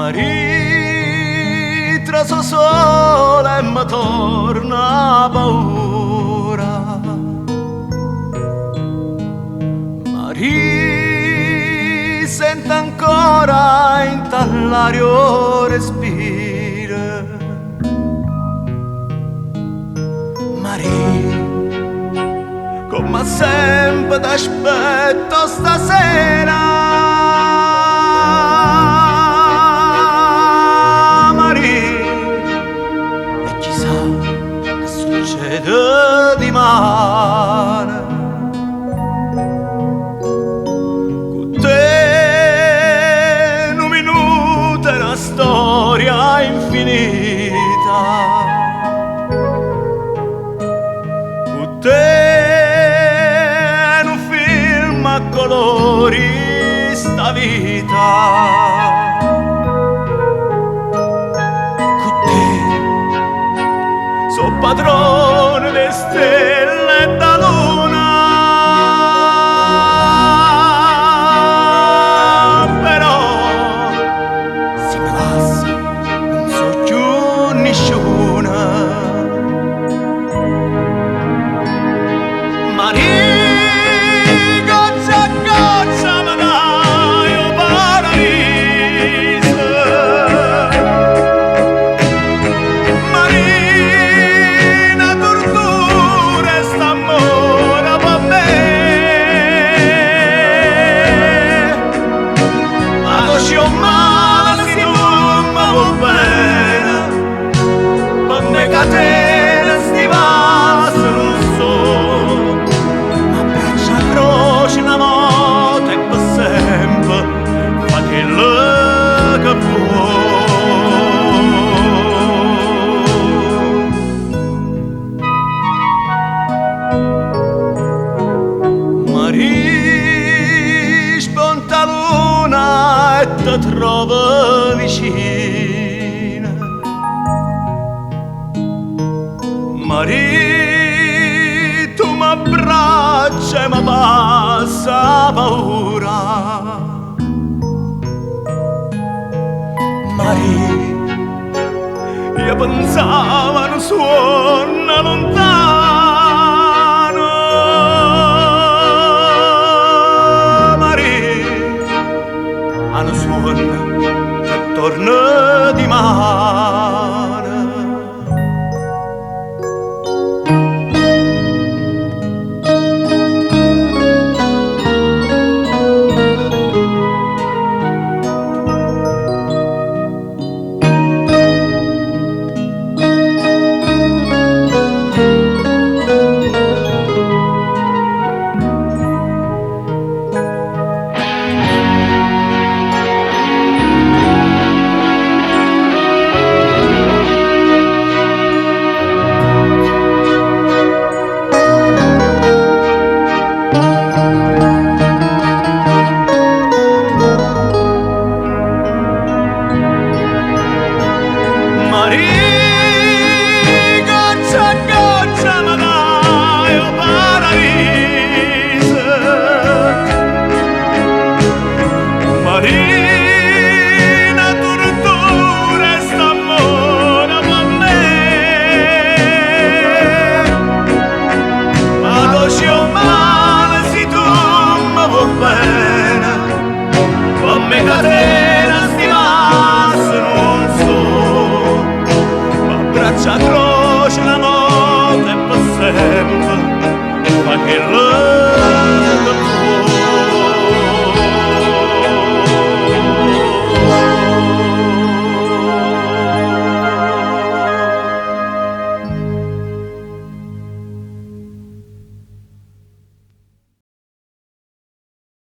Marì traso sole e mi torna paura. Marì sento ancora in tall'ario respira. Marì, come sempre t'aspetto stasera. Di mare con te un minuto è una storia infinita, con te un film a colori sta vita. Padrone de stelle e da luna, però se mi passa non so più nessuna. Marì, goccia a goccia mi dai un paradiso. Catena stiva non so, ma braccia croce una volta e per sempre fa quello che vuoi. Marì spunta luna e ti trova vicina. Marì, tu m'abbraccia e mi passa paura. Marì, io pensavo a un suono lontano. Marì, a un suono che torna di mare. Marina tortura st'amore per me, ma dolce o male se tu mi vuoi bene, per me catena stivasse non so, ma braccia croce una notte e per sempre.